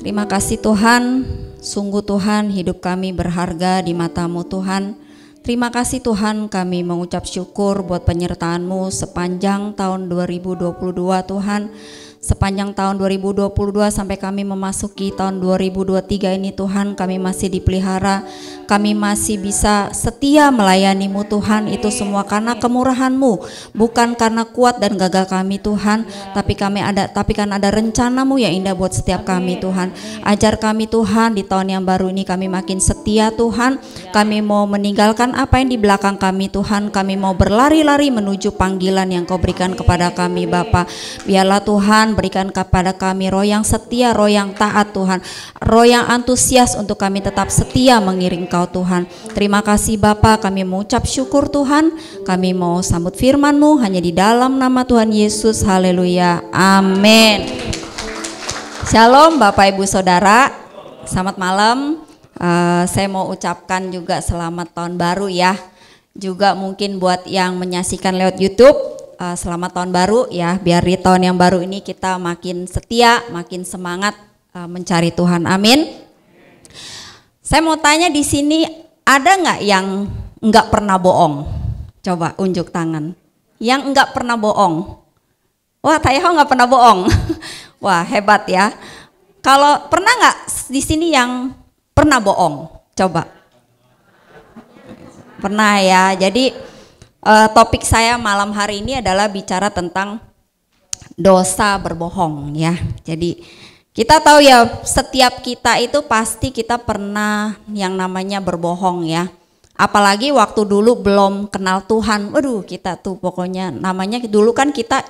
Terima kasih Tuhan, sungguh Tuhan hidup kami berharga di mata-Mu Tuhan. Terima kasih Tuhan, kami mengucap syukur buat penyertaan-Mu sepanjang tahun 2022 Tuhan. Sepanjang tahun 2022 sampai kami memasuki tahun 2023 ini Tuhan, kami masih dipelihara, kami masih bisa setia melayani-Mu Tuhan. Itu semua karena kemurahan-Mu, bukan karena kuat dan gagal kami Tuhan, tapi kan ada rencana-Mu yang indah buat setiap kami Tuhan. Ajar kami Tuhan di tahun yang baru ini kami makin setia Tuhan. Kami mau meninggalkan apa yang di belakang kami Tuhan. Kami mau berlari-lari menuju panggilan yang Kau berikan kepada kami Bapa. Biarlah Tuhan berikan kepada kami roh yang setia, roh yang taat Tuhan, roh yang antusias untuk kami tetap setia mengiring Kau Tuhan. Terima kasih Bapa, kami mengucap syukur Tuhan. Kami mau sambut firman-Mu hanya di dalam nama Tuhan Yesus. Haleluya, amin. Shalom Bapak Ibu Saudara, selamat malam. Saya mau ucapkan juga selamat tahun baru ya. Juga mungkin buat yang menyaksikan lewat YouTube, selamat tahun baru ya. Biar di tahun yang baru ini kita makin setia, makin semangat mencari Tuhan. Amin. Saya mau tanya di sini, ada nggak yang nggak pernah bohong? Coba unjuk tangan. Yang nggak pernah bohong. Wah, Tayaho nggak pernah bohong. Wah, hebat ya. Kalau pernah nggak di sini yang pernah bohong? Coba. Pernah ya. Jadi topik saya malam hari ini adalah bicara tentang dosa berbohong ya. Jadi kita tahu ya, setiap kita itu pasti kita pernah yang namanya berbohong ya. Apalagi waktu dulu belum kenal Tuhan. Waduh, kita tuh pokoknya namanya dulu kan kita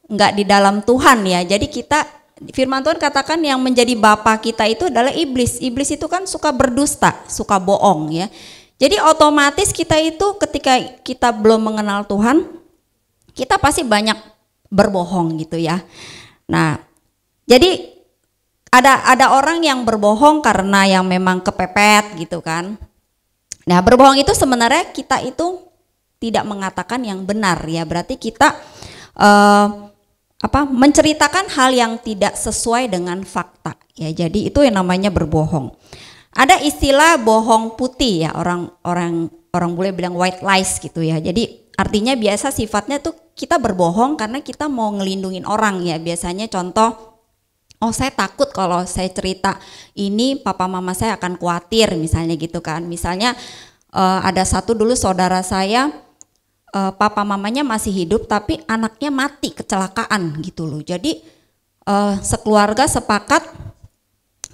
nggak di dalam Tuhan ya. Jadi kita, firman Tuhan katakan yang menjadi bapa kita itu adalah iblis. Iblis itu kan suka berdusta, suka bohong ya. Jadi otomatis kita itu ketika kita belum mengenal Tuhan, kita pasti banyak berbohong gitu ya. Nah, jadi ada orang yang berbohong karena yang memang kepepet gitu kan. Nah, berbohong itu sebenarnya kita itu tidak mengatakan yang benar ya. Berarti kita menceritakan hal yang tidak sesuai dengan fakta ya. Jadi itu yang namanya berbohong. Ada istilah bohong putih ya, orang boleh bilang white lies gitu ya. Jadi artinya biasa sifatnya tuh kita berbohong karena kita mau ngelindungin orang ya. Biasanya contoh, oh saya takut kalau saya cerita ini papa mama saya akan khawatir misalnya gitu kan. Misalnya ada satu dulu saudara saya, papa mamanya masih hidup tapi anaknya mati kecelakaan gitu loh. Jadi sekeluarga sepakat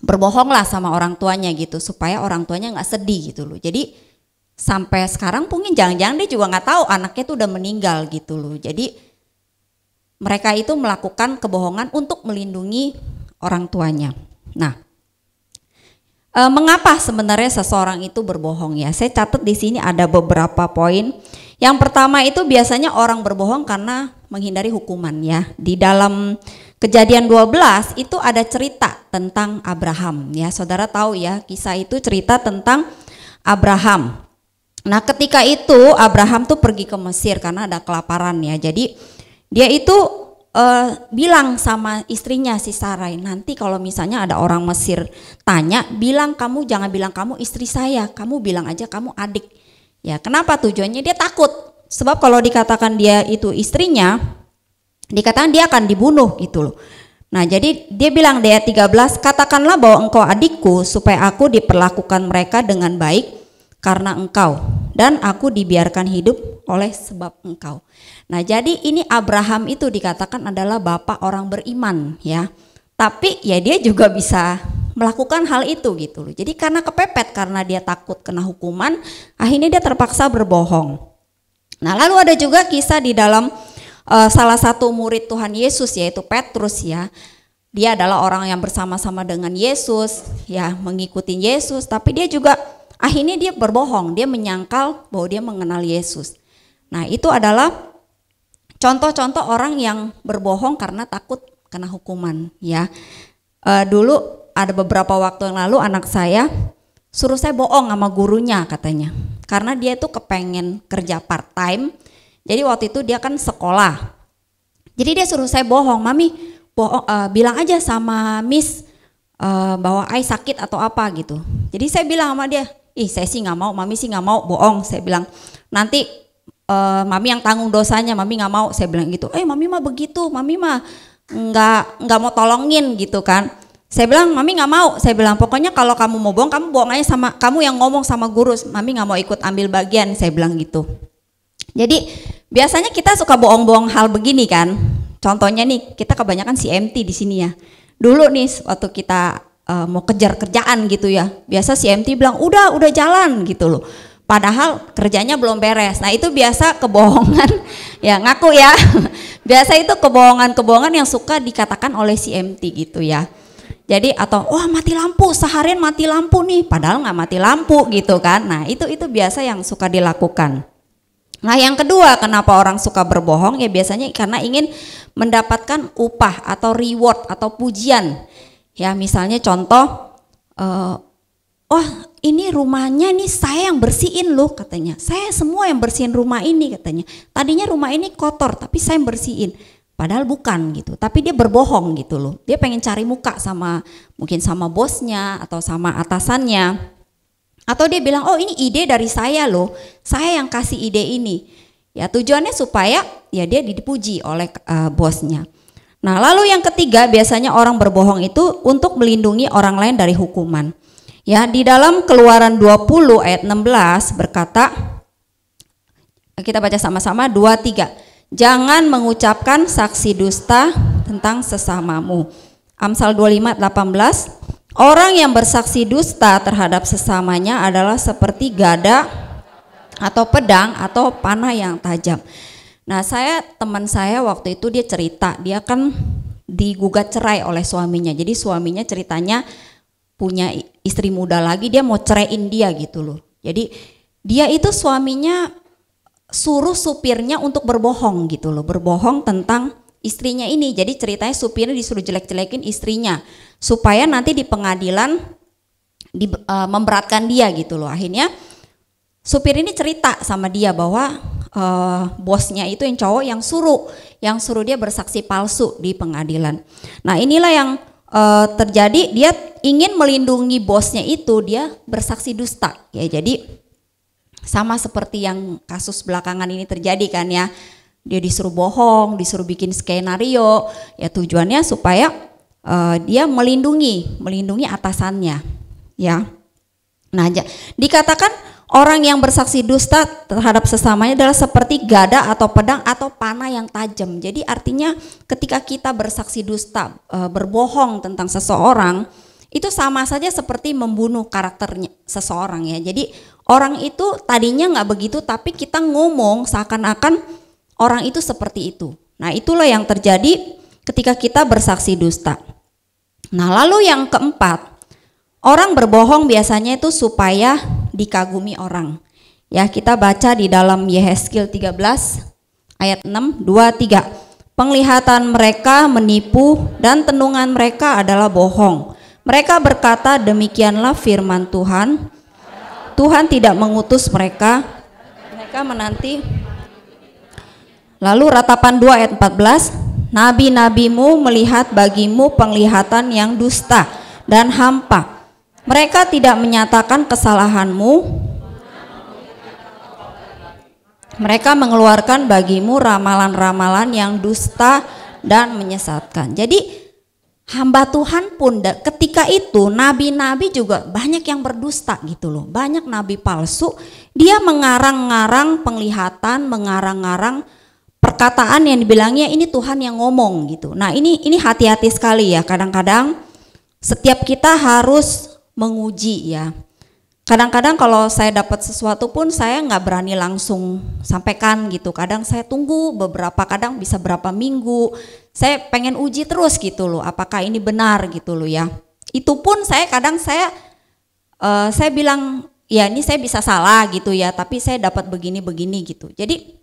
berbohonglah sama orang tuanya gitu supaya orang tuanya nggak sedih gitu loh. Jadi sampai sekarang mungkin jangan-jangan dia juga nggak tahu anaknya tuh udah meninggal gitu loh. Jadi mereka itu melakukan kebohongan untuk melindungi orang tuanya. Nah, mengapa sebenarnya seseorang itu berbohong ya? Saya catat di sini ada beberapa poin. Yang pertama itu biasanya orang berbohong karena menghindari hukuman ya. Di dalam Kejadian 12 itu ada cerita tentang Abraham ya. Saudara tahu ya, kisah itu cerita tentang Abraham. Nah, ketika itu Abraham tuh pergi ke Mesir karena ada kelaparan ya. Jadi dia itu bilang sama istrinya si Sarai, nanti kalau misalnya ada orang Mesir tanya, jangan bilang kamu istri saya, kamu bilang aja kamu adik. Ya, kenapa tujuannya? Dia takut. Sebab kalau dikatakan dia itu istrinya, dikatakan dia akan dibunuh gitu loh. Nah, jadi dia bilang di ayat 13, katakanlah bahwa engkau adikku supaya aku diperlakukan mereka dengan baik karena engkau, dan aku dibiarkan hidup oleh sebab engkau. Nah, jadi ini Abraham itu dikatakan adalah bapak orang beriman ya. Tapi ya dia juga bisa melakukan hal itu gitu loh. Jadi karena kepepet, karena dia takut kena hukuman, akhirnya dia terpaksa berbohong. Nah, lalu ada juga kisah di dalam salah satu murid Tuhan Yesus yaitu Petrus ya. Dia adalah orang yang bersama-sama dengan Yesus ya, mengikuti Yesus, tapi dia juga akhirnya dia berbohong, dia menyangkal bahwa dia mengenal Yesus. Nah, itu adalah contoh-contoh orang yang berbohong karena takut kena hukuman ya. Dulu ada beberapa waktu yang lalu anak saya suruh saya bohong sama gurunya katanya. Karena dia tuh kepengen kerja part time. Jadi waktu itu dia kan sekolah. Jadi dia suruh saya bohong, mami bilang aja sama Miss bahwa ai sakit atau apa gitu. Jadi saya bilang sama dia, ih saya sih nggak mau, mami sih nggak mau, bohong. Saya bilang nanti mami yang tanggung dosanya, mami nggak mau. Saya bilang gitu. Mami mah begitu, mami mah nggak mau tolongin gitu kan. Saya bilang mami nggak mau. Saya bilang pokoknya kalau kamu mau bohong, kamu bohong aja sama kamu yang ngomong sama guru. Mami nggak mau ikut ambil bagian. Saya bilang gitu. Jadi biasanya kita suka bohong-bohong hal begini kan. Contohnya nih, kita kebanyakan CMT di sini ya. Dulu nih waktu kita mau kejar kerjaan gitu ya, biasa CMT bilang udah jalan gitu loh. Padahal kerjanya belum beres. Nah itu biasa kebohongan, ya ngaku ya. Biasa itu kebohongan yang suka dikatakan oleh CMT gitu ya. Jadi atau wah mati lampu, seharian mati lampu nih, padahal nggak mati lampu gitu kan. Nah itu biasa yang suka dilakukan. Nah yang kedua, kenapa orang suka berbohong ya biasanya karena ingin mendapatkan upah atau reward atau pujian. Ya misalnya contoh, ini rumahnya nih saya yang bersihin loh katanya. Saya semua yang bersihin rumah ini katanya. Tadinya rumah ini kotor tapi saya yang bersihin. Padahal bukan gitu, tapi dia berbohong gitu loh. Dia pengen cari muka mungkin sama bosnya atau sama atasannya. Atau dia bilang, oh ini ide dari saya loh, saya yang kasih ide ini. Ya tujuannya supaya ya dia dipuji oleh bosnya. Nah lalu yang ketiga biasanya orang berbohong itu untuk melindungi orang lain dari hukuman. Ya di dalam Keluaran 20 ayat 16 berkata, kita baca sama-sama 2-3. Jangan mengucapkan saksi dusta tentang sesamamu. Amsal 25:18. Orang yang bersaksi dusta terhadap sesamanya adalah seperti gada atau pedang atau panah yang tajam. Nah teman saya waktu itu dia cerita, dia kan digugat cerai oleh suaminya. Jadi suaminya ceritanya punya istri muda lagi, dia mau ceraiin dia gitu loh. Jadi dia itu suaminya suruh supirnya untuk berbohong gitu loh, berbohong tentang istrinya ini. Jadi ceritanya supirnya disuruh jelek-jelekin istrinya supaya nanti di pengadilan memberatkan dia gitu loh. Akhirnya supir ini cerita sama dia bahwa bosnya itu yang cowok yang suruh dia bersaksi palsu di pengadilan. Nah inilah yang terjadi, dia ingin melindungi bosnya itu, dia bersaksi dusta ya. Jadi sama seperti yang kasus belakangan ini terjadi kan ya. Dia disuruh bohong, disuruh bikin skenario, ya tujuannya supaya dia melindungi atasannya, ya. Nah, dikatakan orang yang bersaksi dusta terhadap sesamanya adalah seperti gada atau pedang atau panah yang tajam. Jadi artinya ketika kita bersaksi dusta, berbohong tentang seseorang, itu sama saja seperti membunuh karakternya seseorang ya. Jadi orang itu tadinya nggak begitu, tapi kita ngomong seakan-akan orang itu seperti itu. Nah itulah yang terjadi ketika kita bersaksi dusta. Nah lalu yang keempat, orang berbohong biasanya itu supaya dikagumi orang. Ya kita baca di dalam Yehezkiel 13 ayat 6, 2, 3. Penglihatan mereka menipu dan tenungan mereka adalah bohong. Mereka berkata demikianlah firman Tuhan. Tuhan tidak mengutus mereka menanti. Lalu ratapan 2 ayat 14. Nabi-nabimu melihat bagimu penglihatan yang dusta dan hampa. Mereka tidak menyatakan kesalahanmu. Mereka mengeluarkan bagimu ramalan-ramalan yang dusta dan menyesatkan. Jadi hamba Tuhan pun ketika itu nabi-nabi juga banyak yang berdusta gitu loh. Banyak nabi palsu, dia mengarang-ngarang penglihatan, mengarang-ngarang perkataan yang dibilangnya ini Tuhan yang ngomong gitu. Nah ini hati-hati sekali ya, kadang-kadang setiap kita harus menguji ya. Kadang-kadang kalau saya dapat sesuatu pun saya nggak berani langsung sampaikan gitu. Kadang saya tunggu kadang bisa berapa minggu. Saya pengen uji terus gitu loh, apakah ini benar gitu loh ya. Itu pun saya bilang ya ini saya bisa salah gitu ya, tapi saya dapat begini-begini gitu. Jadi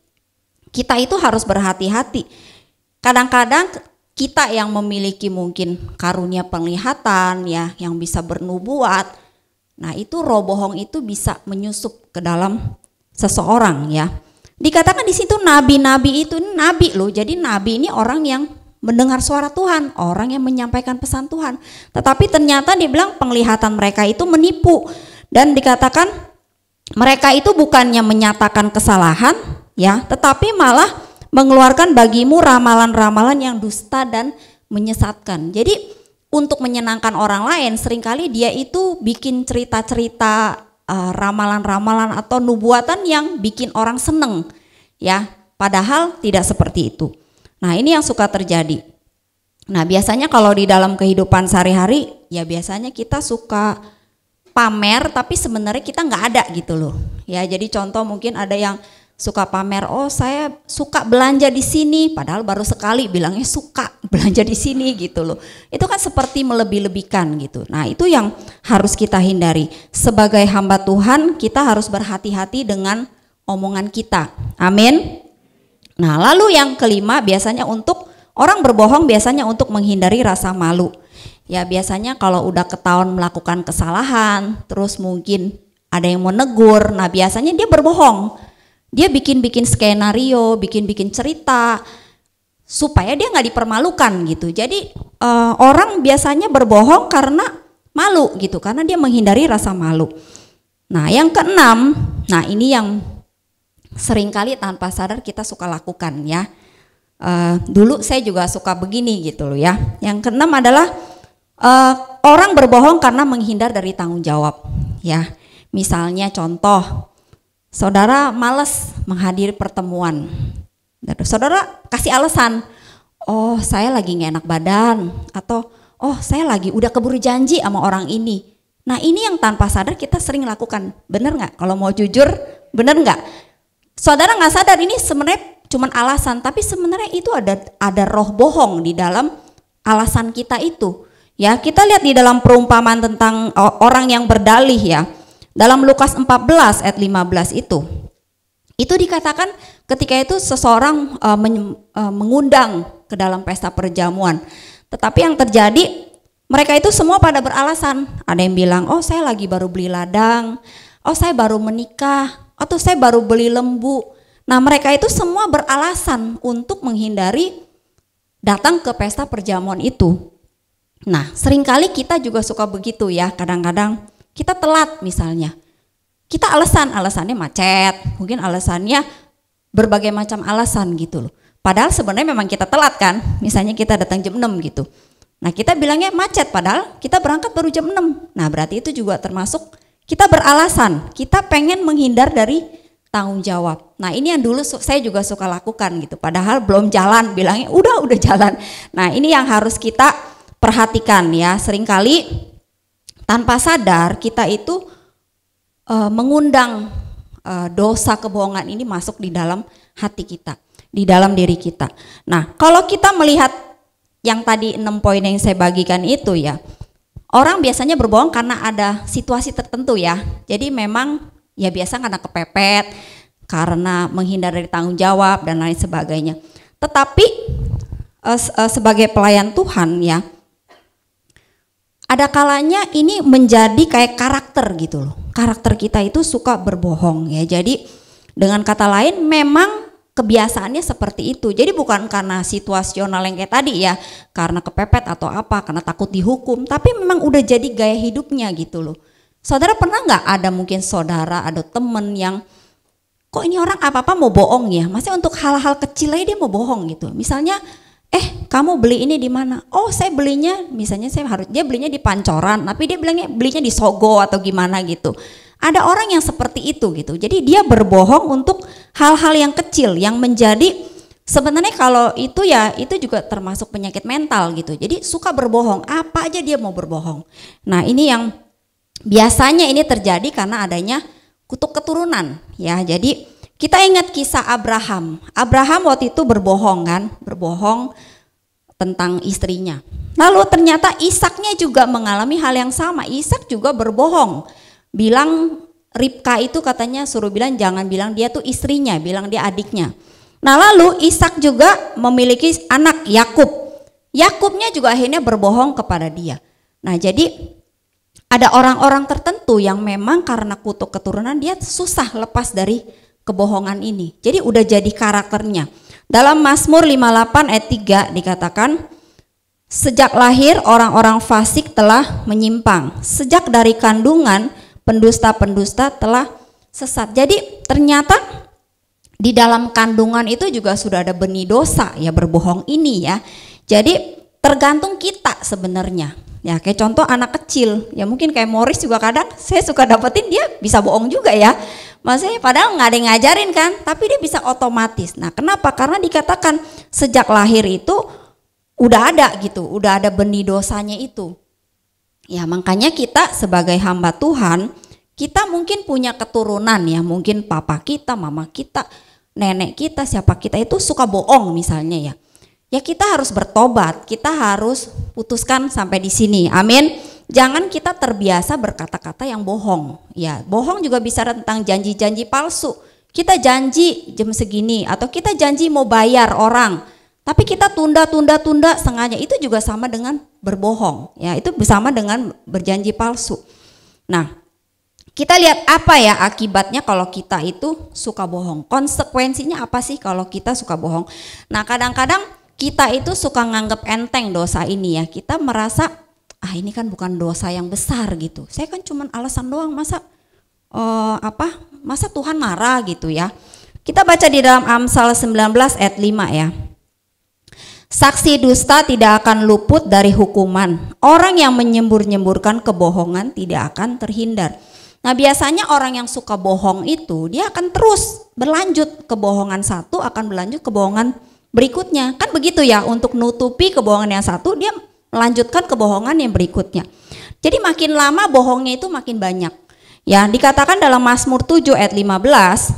kita itu harus berhati-hati. Kadang-kadang kita yang memiliki mungkin karunia penglihatan ya, yang bisa bernubuat. Nah, itu roh bohong itu bisa menyusup ke dalam seseorang ya. Dikatakan di situ nabi-nabi itu nabi loh. Jadi nabi ini orang yang mendengar suara Tuhan, orang yang menyampaikan pesan Tuhan. Tetapi ternyata dibilang penglihatan mereka itu menipu, dan dikatakan mereka itu bukannya menyatakan kesalahan ya, tetapi malah mengeluarkan bagimu ramalan-ramalan yang dusta dan menyesatkan. Jadi untuk menyenangkan orang lain, seringkali dia itu bikin cerita-cerita ramalan-ramalan atau nubuatan yang bikin orang seneng ya, padahal tidak seperti itu. Nah, ini yang suka terjadi. Nah, biasanya kalau di dalam kehidupan sehari-hari ya biasanya kita suka pamer, tapi sebenarnya kita nggak ada gitu loh. Ya, jadi contoh mungkin ada yang suka pamer, oh saya suka belanja di sini, padahal baru sekali bilangnya suka belanja di sini gitu loh. Itu kan seperti melebih-lebihkan gitu. Nah, itu yang harus kita hindari. Sebagai hamba Tuhan, kita harus berhati-hati dengan omongan kita. Amin. Nah, lalu yang kelima, biasanya untuk orang berbohong biasanya untuk menghindari rasa malu. Ya, biasanya kalau udah ketahuan melakukan kesalahan, terus mungkin ada yang mau negur, nah biasanya dia berbohong. Dia bikin-bikin skenario, bikin-bikin cerita supaya dia nggak dipermalukan gitu. Jadi orang biasanya berbohong karena malu gitu, karena dia menghindari rasa malu. Nah, yang keenam, nah ini yang seringkali tanpa sadar kita suka lakukan ya. Dulu saya juga suka begini gitu loh ya. Yang keenam adalah orang berbohong karena menghindar dari tanggung jawab ya. Misalnya contoh, saudara malas menghadiri pertemuan, saudara kasih alasan, oh saya lagi gak enak badan, atau oh saya lagi udah keburu janji sama orang ini. Nah, ini yang tanpa sadar kita sering lakukan, bener gak? Kalau mau jujur, bener gak? Saudara nggak sadar ini sebenarnya cuma alasan, tapi sebenarnya itu ada roh bohong di dalam alasan kita itu. Ya, kita lihat di dalam perumpamaan tentang orang yang berdalih ya. Dalam Lukas 14 ayat 15 itu dikatakan ketika itu seseorang mengundang ke dalam pesta perjamuan. Tetapi yang terjadi, mereka itu semua pada beralasan. Ada yang bilang, oh saya lagi baru beli ladang, oh saya baru menikah, atau saya baru beli lembu. Nah, mereka itu semua beralasan untuk menghindari datang ke pesta perjamuan itu. Nah, seringkali kita juga suka begitu ya. Kadang-kadang kita telat misalnya. Kita alasannya macet, mungkin alasannya berbagai macam alasan gitu loh. Padahal sebenarnya memang kita telat kan. Misalnya kita datang jam 6 gitu. Nah, kita bilangnya macet padahal kita berangkat baru jam 6. Nah, berarti itu juga termasuk kita beralasan, kita pengen menghindar dari tanggung jawab. Nah, ini yang dulu saya juga suka lakukan gitu. Padahal belum jalan, bilangnya udah jalan. Nah, ini yang harus kita perhatikan ya. Seringkali tanpa sadar kita itu mengundang dosa kebohongan ini masuk di dalam hati kita, di dalam diri kita. Nah, kalau kita melihat yang tadi 6 poin yang saya bagikan itu ya, orang biasanya berbohong karena ada situasi tertentu ya. Jadi memang ya biasa karena kepepet, karena menghindar dari tanggung jawab dan lain sebagainya. Tetapi sebagai pelayan Tuhan ya, ada kalanya ini menjadi kayak karakter gitu loh. Karakter kita itu suka berbohong ya. Jadi dengan kata lain memang kebiasaannya seperti itu. Jadi bukan karena situasional yang kayak tadi ya, karena kepepet atau apa, karena takut dihukum, tapi memang udah jadi gaya hidupnya gitu loh. Saudara pernah nggak ada mungkin saudara, ada temen yang kok ini orang apa-apa mau bohong ya? Maksudnya untuk hal-hal kecil aja dia mau bohong gitu. Misalnya, kamu beli ini di mana? Oh, saya belinya, misalnya dia belinya di Pancoran, tapi dia bilangnya belinya di Sogo atau gimana gitu. Ada orang yang seperti itu gitu. Jadi dia berbohong untuk hal-hal yang kecil yang menjadi sebenarnya kalau itu ya itu juga termasuk penyakit mental gitu. Jadi suka berbohong, apa aja dia mau berbohong. Nah, ini yang biasanya ini terjadi karena adanya kutuk keturunan ya. Jadi kita ingat kisah Abraham. Abraham waktu itu berbohong kan, berbohong tentang istrinya. Lalu ternyata Ishaknya juga mengalami hal yang sama. Ishak juga berbohong. Bilang Ribka itu katanya suruh bilang jangan bilang dia tuh istrinya, bilang dia adiknya. Nah, lalu Ishak juga memiliki anak Yakub. Yakubnya juga akhirnya berbohong kepada dia. Nah, jadi ada orang-orang tertentu yang memang karena kutuk keturunan dia susah lepas dari kebohongan ini. Jadi udah jadi karakternya. Dalam Mazmur 58 ayat 3 dikatakan, sejak lahir orang-orang fasik telah menyimpang, sejak dari kandungan pendusta-pendusta telah sesat. Jadi ternyata di dalam kandungan itu juga sudah ada benih dosa ya, berbohong ini ya. Jadi tergantung kita sebenarnya. Ya kayak contoh anak kecil, ya mungkin kayak Morris juga kadang saya suka dapetin dia bisa bohong juga ya. Maksudnya padahal nggak ada yang ngajarin kan, tapi dia bisa otomatis. Nah kenapa? Karena dikatakan sejak lahir itu udah ada gitu, udah ada benih dosanya itu. Ya makanya kita sebagai hamba Tuhan, kita mungkin punya keturunan ya, mungkin papa kita, mama kita, nenek kita, siapa kita itu suka bohong misalnya ya. Ya kita harus bertobat, kita harus putuskan sampai di sini, amin. Jangan kita terbiasa berkata-kata yang bohong. Ya bohong juga bisa tentang janji-janji palsu. Kita janji jam segini atau kita janji mau bayar orang, tapi kita tunda sengaja, itu juga sama dengan berbohong. Ya itu bersama dengan berjanji palsu. Nah kita lihat apa ya akibatnya kalau kita itu suka bohong. Konsekuensinya apa sih kalau kita suka bohong? Nah kadang-kadang kita itu suka nganggap enteng dosa ini ya. Kita merasa ini kan bukan dosa yang besar gitu. Saya kan cuman alasan doang, masa masa Tuhan marah gitu ya. Kita baca di dalam Amsal 19 ayat 5 ya. Saksi dusta tidak akan luput dari hukuman. Orang yang menyembur-nyemburkan kebohongan tidak akan terhindar. Nah biasanya orang yang suka bohong itu dia akan terus berlanjut, kebohongan satu akan berlanjut kebohongan berikutnya, kan begitu ya, untuk nutupi kebohongan yang satu dia melanjutkan kebohongan yang berikutnya. Jadi makin lama bohongnya itu makin banyak. Ya, dikatakan dalam Mazmur 7 ayat 15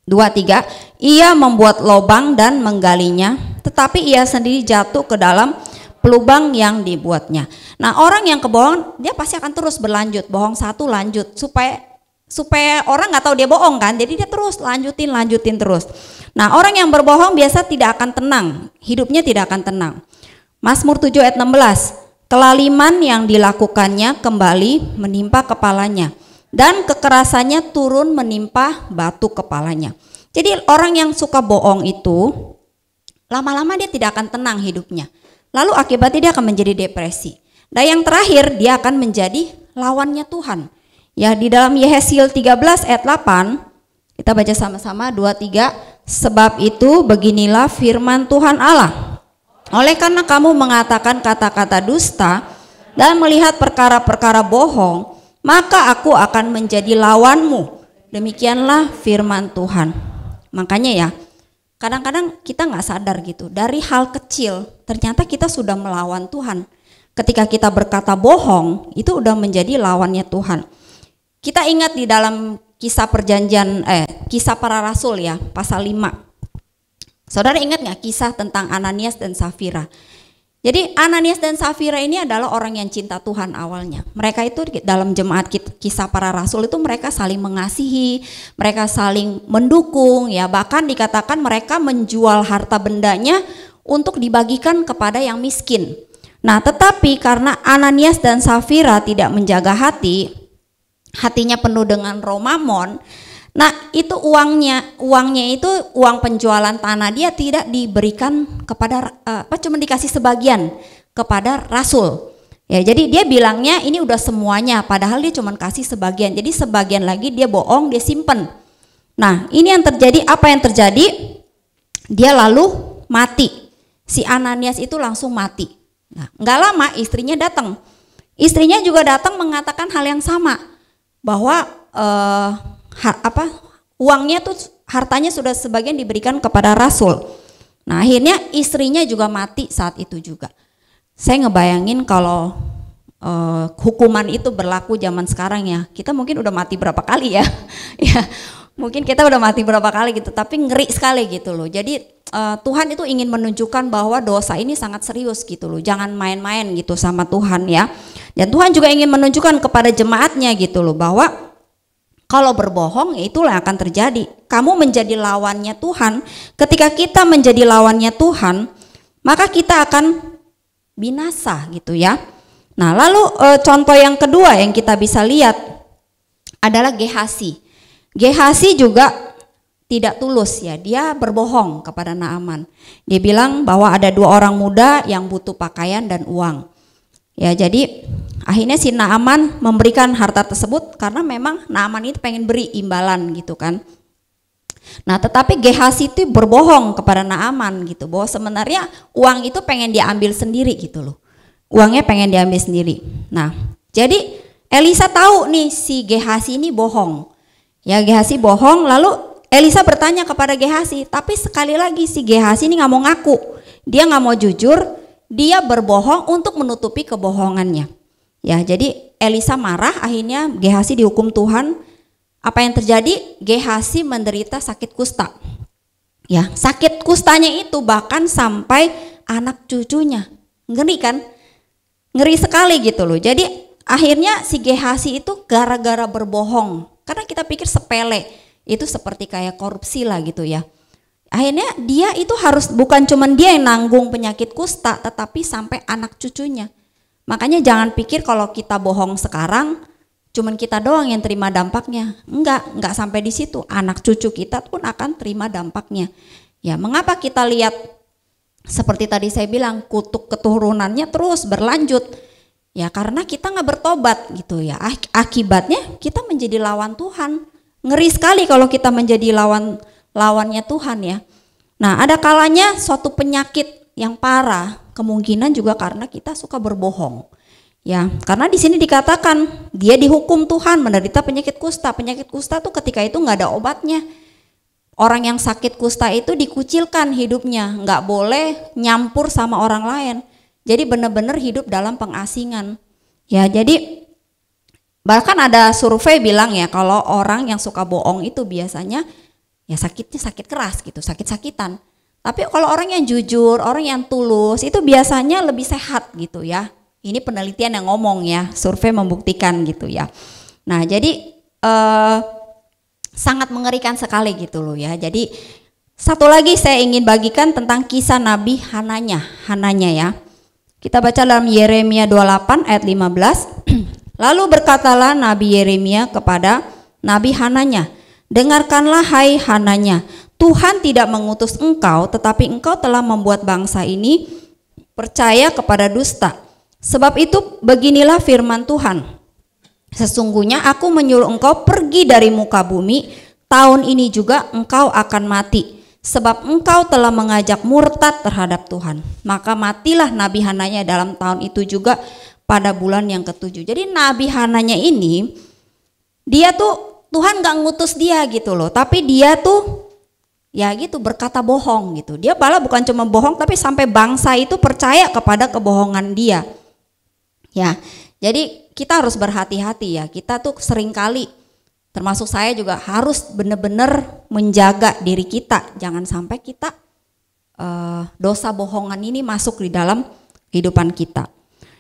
2-3, ia membuat lobang dan menggalinya, tetapi ia sendiri jatuh ke dalam pelubang yang dibuatnya. Nah, orang yang kebohongan dia pasti akan terus berlanjut, bohong satu lanjut supaya orang nggak tahu dia bohong kan, jadi dia terus lanjutin terus. Nah orang yang berbohong biasa tidak akan tenang, hidupnya tidak akan tenang. Mazmur 7 ayat 16, kelaliman yang dilakukannya kembali menimpa kepalanya dan kekerasannya turun menimpa batu kepalanya. Jadi orang yang suka bohong itu lama-lama dia tidak akan tenang hidupnya, lalu akibatnya dia akan menjadi depresi. Dan yang terakhir dia akan menjadi lawannya Tuhan. Ya di dalam Yehezkiel 13 ayat 8 kita baca sama-sama 2-3. Sebab itu beginilah firman Tuhan Allah. Oleh karena kamu mengatakan kata-kata dusta dan melihat perkara-perkara bohong, maka aku akan menjadi lawanmu. Demikianlah firman Tuhan. Makanya ya kadang-kadang kita nggak sadar gitu, dari hal kecil ternyata kita sudah melawan Tuhan. Ketika kita berkata bohong itu udah menjadi lawannya Tuhan. Kita ingat di dalam kisah kisah para rasul ya, pasal 5. Saudara ingat nggak kisah tentang Ananias dan Safira? Jadi Ananias dan Safira ini adalah orang yang cinta Tuhan awalnya. Mereka itu dalam jemaat kisah para rasul itu mereka saling mengasihi, mereka saling mendukung ya, bahkan dikatakan mereka menjual harta bendanya untuk dibagikan kepada yang miskin. Nah tetapi karena Ananias dan Safira tidak menjaga hatinya penuh dengan roh mamon. Nah itu uangnya itu uang penjualan tanah dia tidak diberikan kepada cuma dikasih sebagian kepada rasul. Ya jadi dia bilangnya ini udah semuanya, padahal dia cuma kasih sebagian. Jadi sebagian lagi dia bohong, dia simpen. Nah ini yang terjadi, apa yang terjadi? Dia lalu mati. Si Ananias itu langsung mati. Nah nggak lama istrinya datang. Istrinya juga datang mengatakan hal yang sama, bahwa uangnya tuh hartanya sudah sebagian diberikan kepada rasul. Nah akhirnya istrinya juga mati saat itu juga. Saya ngebayangin kalau hukuman itu berlaku zaman sekarang ya, kita mungkin udah mati berapa kali ya. Ya mungkin kita udah mati berapa kali gitu, tapi ngeri sekali gitu loh. Jadi Tuhan itu ingin menunjukkan bahwa dosa ini sangat serius gitu loh, jangan main-main gitu sama Tuhan ya. Dan Tuhan juga ingin menunjukkan kepada jemaatnya gitu loh, bahwa kalau berbohong itulah yang akan terjadi. Kamu menjadi lawannya Tuhan. Ketika kita menjadi lawannya Tuhan, maka kita akan binasa gitu ya. Nah lalu contoh yang kedua yang kita bisa lihat adalah Gehazi. Gehazi juga tidak tulus ya, dia berbohong kepada Naaman. Dia bilang bahwa ada 2 orang muda yang butuh pakaian dan uang. Ya, jadi akhirnya si Naaman memberikan harta tersebut karena memang Naaman itu pengen beri imbalan gitu kan. Nah, tetapi Gehazi itu berbohong kepada Naaman gitu, bahwa sebenarnya uang itu pengen diambil sendiri gitu loh. Uangnya pengen diambil sendiri. Nah, jadi Elisa tahu nih si Gehazi ini bohong. Ya, Gehazi bohong, lalu Elisa bertanya kepada Gehazi, tapi sekali lagi si Gehazi ini nggak mau ngaku. Dia nggak mau jujur, dia berbohong untuk menutupi kebohongannya. Ya, jadi Elisa marah, akhirnya Gehazi dihukum Tuhan. Apa yang terjadi? Gehazi menderita sakit kusta. Ya, sakit kustanya itu bahkan sampai anak cucunya. Ngeri kan? Ngeri sekali gitu loh. Jadi akhirnya si Gehazi itu gara-gara berbohong. Karena kita pikir sepele, itu seperti kayak korupsi lah gitu ya. Akhirnya dia itu harus, bukan cuman dia yang nanggung penyakit kusta, tetapi sampai anak cucunya. Makanya jangan pikir kalau kita bohong sekarang cuman kita doang yang terima dampaknya. Enggak sampai di situ. Anak cucu kita pun akan terima dampaknya. Ya, mengapa kita lihat seperti tadi saya bilang kutuk keturunannya terus berlanjut? Ya karena kita nggak bertobat gitu ya. Akibatnya kita menjadi lawan Tuhan. Ngeri sekali kalau kita menjadi lawannya Tuhan ya. Nah, ada kalanya suatu penyakit yang parah kemungkinan juga karena kita suka berbohong. Ya, karena di sini dikatakan dia dihukum Tuhan menderita penyakit kusta. Penyakit kusta tuh ketika itu nggak ada obatnya. Orang yang sakit kusta itu dikucilkan hidupnya, nggak boleh nyampur sama orang lain. Jadi benar-benar hidup dalam pengasingan. Ya, jadi bahkan ada survei bilang ya kalau orang yang suka bohong itu biasanya ya sakitnya sakit keras gitu, sakit-sakitan. Tapi kalau orang yang jujur, orang yang tulus itu biasanya lebih sehat gitu ya. Ini penelitian yang ngomong ya, survei membuktikan gitu ya. Nah, jadi sangat mengerikan sekali gitu loh ya. Jadi satu lagi saya ingin bagikan tentang kisah Nabi Hananya ya. Kita baca dalam Yeremia 28 ayat 15. Lalu berkatalah Nabi Yeremia kepada Nabi Hananya, dengarkanlah hai Hananya, Tuhan tidak mengutus engkau, tetapi engkau telah membuat bangsa ini percaya kepada dusta. Sebab itu beginilah firman Tuhan, sesungguhnya aku menyuruh engkau pergi dari muka bumi, tahun ini juga engkau akan mati. Sebab engkau telah mengajak murtad terhadap Tuhan. Maka matilah Nabi Hananya dalam tahun itu juga pada bulan yang ke-7. Jadi Nabi Hananya ini, dia tuh Tuhan gak ngutus dia gitu loh. Tapi dia tuh ya gitu berkata bohong gitu. Dia malah bukan cuma bohong tapi sampai bangsa itu percaya kepada kebohongan dia. Ya, jadi kita harus berhati-hati ya. Kita tuh seringkali, termasuk saya juga harus benar-benar menjaga diri kita. Jangan sampai kita dosa bohongan ini masuk di dalam kehidupan kita.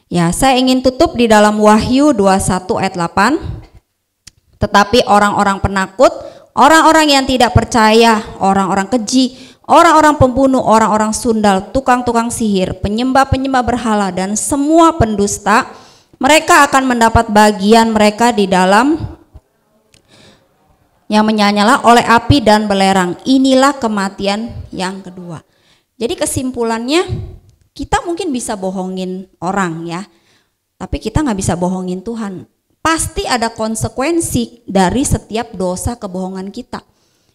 Ya, saya ingin tutup di dalam Wahyu 21 ayat 8. Tetapi orang-orang penakut, orang-orang yang tidak percaya, orang-orang keji, orang-orang pembunuh, orang-orang sundal, tukang-tukang sihir, penyembah-penyembah berhala, dan semua pendusta, mereka akan mendapat bagian mereka di dalam yang menyala oleh api dan belerang. Inilah kematian yang kedua. Jadi kesimpulannya, kita mungkin bisa bohongin orang ya, tapi kita nggak bisa bohongin Tuhan. Pasti ada konsekuensi dari setiap dosa kebohongan kita.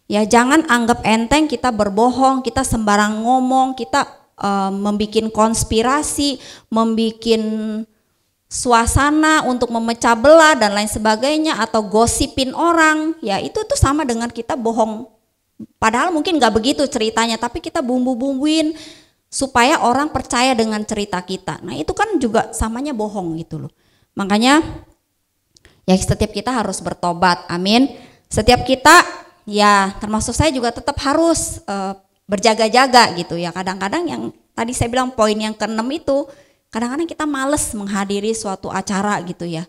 Ya, jangan anggap enteng kita berbohong, kita sembarang ngomong, kita membikin konspirasi, membikin suasana untuk memecah belah dan lain sebagainya, atau gosipin orang. Ya, itu tuh sama dengan kita bohong. Padahal mungkin nggak begitu ceritanya, tapi kita bumbu-bumbuin supaya orang percaya dengan cerita kita. Nah, itu kan juga samanya bohong gitu loh. Makanya ya setiap kita harus bertobat. Amin. Setiap kita, ya termasuk saya juga tetap harus berjaga-jaga gitu ya. Kadang-kadang yang tadi saya bilang poin yang ke-6 itu, kadang-kadang kita males menghadiri suatu acara gitu ya.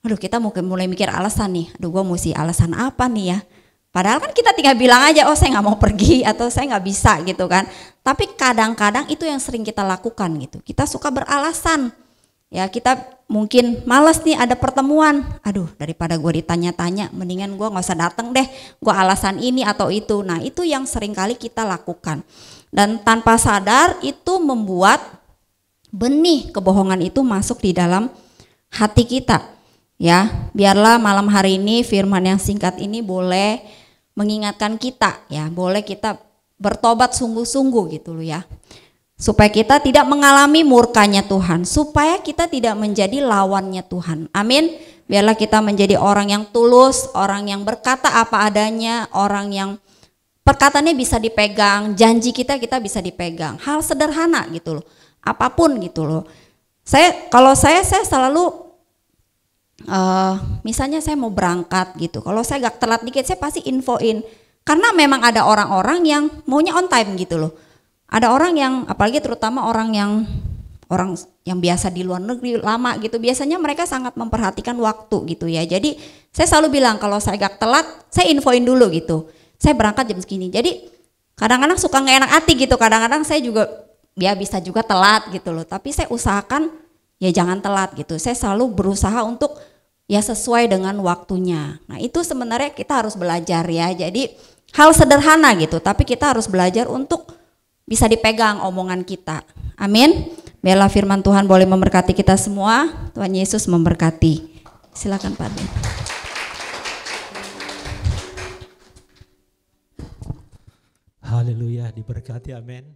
Aduh, kita mulai mikir alasan nih. Aduh, gue mesti alasan apa nih ya. Padahal kan kita tinggal bilang aja, oh saya gak mau pergi atau saya gak bisa gitu kan. Tapi kadang-kadang itu yang sering kita lakukan gitu. Kita suka beralasan. Ya kita mungkin malas nih ada pertemuan, aduh daripada gue ditanya-tanya mendingan gue gak usah datang deh, gue alasan ini atau itu. Nah itu yang seringkali kita lakukan. Dan tanpa sadar itu membuat benih kebohongan itu masuk di dalam hati kita. Ya, biarlah malam hari ini firman yang singkat ini boleh mengingatkan kita, ya boleh kita bertobat sungguh-sungguh gitu loh ya. Supaya kita tidak mengalami murkanya Tuhan, supaya kita tidak menjadi lawannya Tuhan. Amin. Biarlah kita menjadi orang yang tulus, orang yang berkata apa adanya, orang yang perkataannya bisa dipegang, janji kita bisa dipegang. Hal sederhana gitu loh, apapun gitu loh. Kalau saya selalu misalnya saya mau berangkat gitu, kalau saya gak telat dikit saya pasti infoin. Karena memang ada orang-orang yang maunya on time gitu loh. Ada orang yang, apalagi terutama orang yang biasa di luar negeri lama gitu, biasanya mereka sangat memperhatikan waktu gitu ya. Jadi saya selalu bilang kalau saya gak telat, saya infoin dulu gitu. Saya berangkat jam segini. Jadi kadang-kadang suka gak enak hati gitu. Kadang-kadang saya juga ya bisa juga telat gitu loh. Tapi saya usahakan ya jangan telat gitu. Saya selalu berusaha untuk ya sesuai dengan waktunya. Nah itu sebenarnya kita harus belajar ya. Jadi hal sederhana gitu. Tapi kita harus belajar untuk bisa dipegang omongan kita. Amin. Biarlah firman Tuhan boleh memberkati kita semua. Tuhan Yesus memberkati. Silakan Pak Den. Haleluya, diberkati, amin.